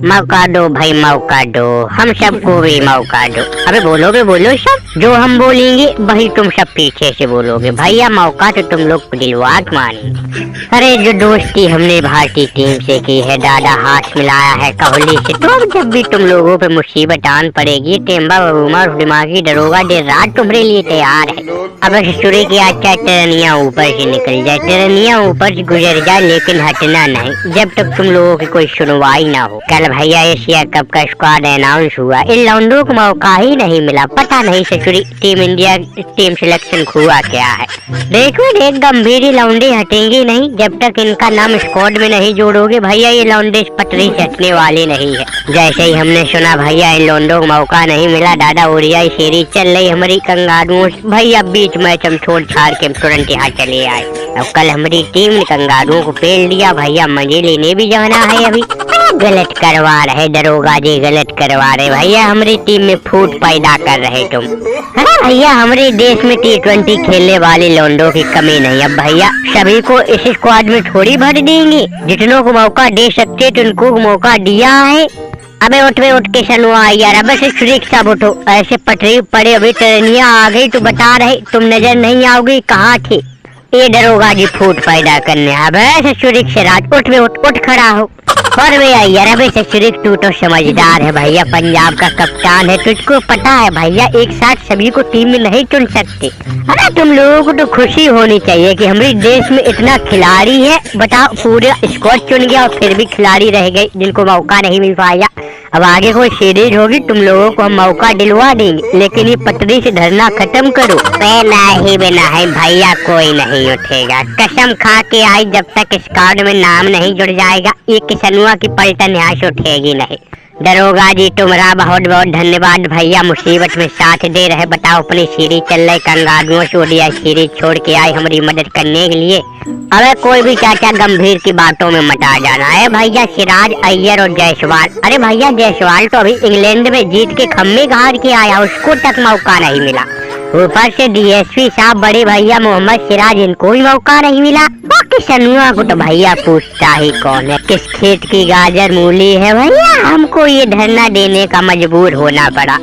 मौका दो भाई मौका दो, हम सबको भी मौका दो। अबे बोलो सब, जो हम बोलेंगे वही तुम सब पीछे से बोलोगे। भैया मौका तो तुम लोग दिलवा के मानेंगे। अरे जो दोस्ती हमने भारतीय टीम से की है, दादा हाथ मिलाया है कोहली से, तो अब जब भी तुम लोगों पे मुसीबत आन पड़ेगी, टेम्बा बबूमा दिमागी दरोगा देर रात तुम्हारे लिए तैयार है। अब सूर्य की अच्छा टरनिया ऊपर से निकल जाए, टरनिया ऊपर से गुजर जाए, लेकिन हटना नहीं जब तक तुम लोगों की कोई सुनवाई ना हो। कल भैया एशिया कप का स्क्वाड अनाउंस हुआ, इन लौंडों को मौका ही नहीं मिला। पता नहीं ससुरी टीम इंडिया टीम सिलेक्शन हुआ क्या है। देखो देख गंभीर लौंडे हटेंगे नहीं जब तक इनका नाम स्क्वाड में नहीं जोड़ोगे। भैया ये लौंडे पटरी से हटने वाले नहीं है। जैसे ही हमने सुना भैया इन लौंडों को मौका नहीं मिला, दादा ओडियाई सीरीज चल रही हमारी कंगारुओं, भैया बीच मैच हम छोड़ छाड़ के तुरंत यहाँ चले आए। अब कल हमारी टीम ने कंगारुओं को पेल दिया, भैया मजे लेने भी जाना है। अभी गलत करवा रहे दरोगा जी, गलत करवा रहे भैया, हमारी टीम में फूट पैदा कर रहे तुम। अरे भैया हमारे देश में T20 खेलने वाले लौंडों की कमी नहीं। अब भैया सभी को इस स्क्वाड में थोड़ी भर देंगे, जितनों को मौका दे सकते तुमको मौका दिया है। अबे उठ के सनुआ यार, अब से सब उठो, ऐसे पटरी पड़े अभी टरनिया आ गई तो बता रहे तुम नजर नहीं आओगी कहाँ थी। ये दरोगा जी फूट पैदा करने। अब ऐसे से राज उठ खड़ा हो। और भैया यार अबे ससुरिक तू तो समझदार है भैया, पंजाब का कप्तान है, तुझको पता है भैया एक साथ सभी को टीम में नहीं चुन सकते। अरे तुम लोगों को तो खुशी होनी चाहिए कि हमारे देश में इतना खिलाड़ी है। बताओ पूरे स्क्वाड चुन गया और फिर भी खिलाड़ी रह गए जिनको मौका नहीं मिल पाया। अब आगे कोई सीरीज होगी तुम लोगों को हम मौका दिलवा देंगे, लेकिन ये पटरी से धरना खत्म करो। नहीं भैया कोई नहीं उठेगा, कसम खा के आई, जब तक इस कार्ड में नाम नहीं जुड़ जाएगा ये किसनुआ की पलटन यहाँ से उठेगी नहीं। दरोगा जी तुम्हारा बहुत बहुत धन्यवाद भैया, मुसीबत में साथ दे रहे। बताओ अपनी सीरीज चल रही कंगारुओं से ओडिया सीरीज छोड़ के आए हमारी मदद करने के लिए। अबे कोई भी चाचा गंभीर की बातों में मत आ जाना है भैया। सिराज अय्यर और जायसवाल, अरे भैया जायसवाल तो अभी इंग्लैंड में जीत के खम्मे गाड़ के आया, उसको तक मौका नहीं मिला। ऊपर से DSP साहब बड़े भैया मोहम्मद सिराज, इनको भी मौका नहीं मिला। किसनुआ को तो भैया पूछता ही कौन है, किस खेत की गाजर मूली है भैया, हमको ये धरना देने का मजबूर होना पड़ा।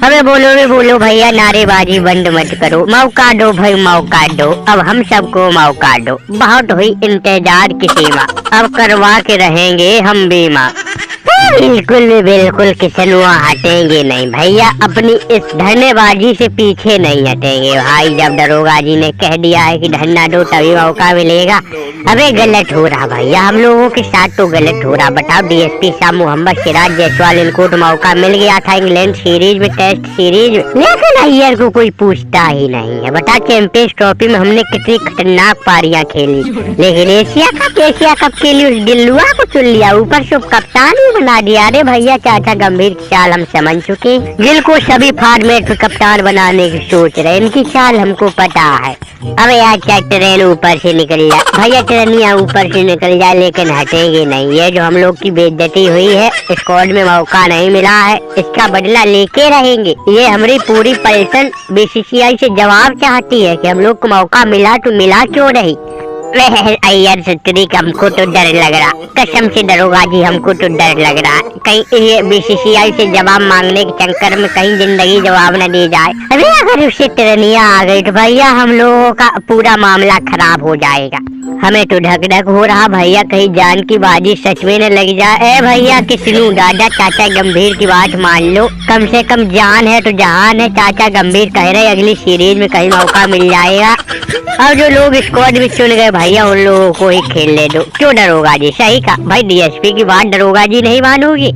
अबे बोलो भैया, नारेबाजी बंद मत करो, मौका दो भाई मौका दो, अब हम सबको मौका दो। बहुत हुई इंतजार की सीमा, अब करवा के रहेंगे हम बीमा। बिल्कुल किसनुआ हटेंगे नहीं भैया, अपनी इस धरनेबाजी से पीछे नहीं हटेंगे भाई। जब दरोगा जी ने कह दिया है कि धरना दो तभी मौका मिलेगा। अबे गलत हो रहा भैया, हम लोगों के साथ तो गलत हो रहा। बताओ DSP साहब मोहम्मद सिराज जायसवाल, इनको तो मौका मिल गया था इंग्लैंड सीरीज में, टेस्ट सीरीज में, लेकिन अय्यर को कोई पूछता ही नहीं है। बता चैंपियंस ट्रॉफी में हमने कितनी खतरनाक पारियां खेली, लेकिन एशिया कप के लिए उस गिल्लुआ को चुन लिया, ऊपर से कप्तान ही बना दिया। अरे भैया चाचा गंभीर की चाल हम समझ चुके, जिनको सभी फॉर्मेट में कप्तान बनाने की सोच रहे, इनकी चाल हमको पता है। अबे यार क्या ट्रेन ऊपर से निकल जाए भैया, ट्रेनिया ऊपर से निकल जाए लेकिन हटेगी नहीं। ये जो हम लोग की बेइज्जती हुई है, स्क्वाड में मौका नहीं मिला है, इसका बदला लेके रहेंगे। ये हमारी पूरी पलटन BCCI से जवाब चाहती है कि हम लोग को मौका मिला तो मिला क्यों नहीं। अय्यर सत्तरी हमको तो डर लग रहा, कसम से दरोगा जी हमको तो डर लग रहा है, कहीं ये BCCI से जवाब मांगने के चक्कर में कहीं जिंदगी जवाब न दे जाए। अरे अगर उससे ट्रेनिया आ गई तो भैया हम लोगों का पूरा मामला खराब हो जाएगा। हमें तो ढक हो रहा भैया, कहीं जान की बाजी सच में न लग जाए। भैया किसनु दादा चाचा गंभीर की बात मान लो, कम से कम जान है तो जहान है। चाचा गंभीर कह रहे अगली सीरीज में कहीं मौका मिल जाएगा। अब जो लोग स्क्वाड में चुन गए भैया उन लोगों को ही खेलने दो। क्यों दरोगा जी, सही का भाई, DSP की बात दरोगा जी नहीं मानोगी।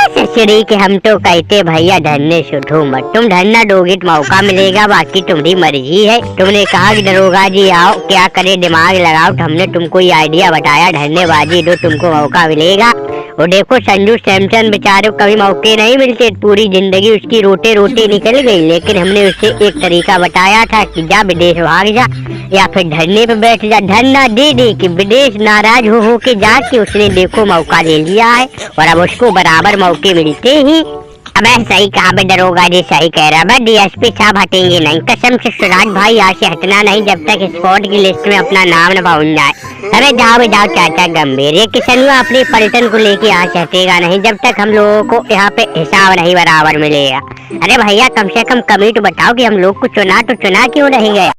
ससुरी के हम तो कहते भैया धरने से उठो मत, तुम धरना दोगे तो मौका मिलेगा, बाकी तुम्हारी मर्जी है। तुमने कहा कि दरोगा जी आओ क्या करे दिमाग लगाओ, तो हमने तुमको ये आइडिया बताया, धरनेबाजी दो तुमको मौका मिलेगा। और देखो संजू सैमसन बेचारे कभी मौके नहीं मिलते, पूरी जिंदगी उसकी रोटे निकल गई, लेकिन हमने उसे एक तरीका बताया था कि जा विदेश भाग जा या फिर धरने पे बैठ जा। धरना दे कि विदेश नाराज हो के जाके उसने देखो मौका ले लिया है, और अब उसको बराबर मौके मिलते ही अबे सही कहा बे, दरोगा जी सही कह रहा है। डीएसपी साहब हटेंगे नहीं, कसम से सुराज भाई यहाँ से हटना नहीं जब तक स्पॉट की लिस्ट में अपना नाम न पहुंच जाए। अरे जाओ बे जाओ चाचा गंभीर, ये किशनुआ अपनी पलटन को लेके यहाँ से हटेगा नहीं जब तक हम लोगों को यहाँ पे हिसाब नहीं बराबर मिलेगा। अरे भैया कम से कम कमिट बताओ कि हम लोग को चुना तो चुना क्यों नहीं गया।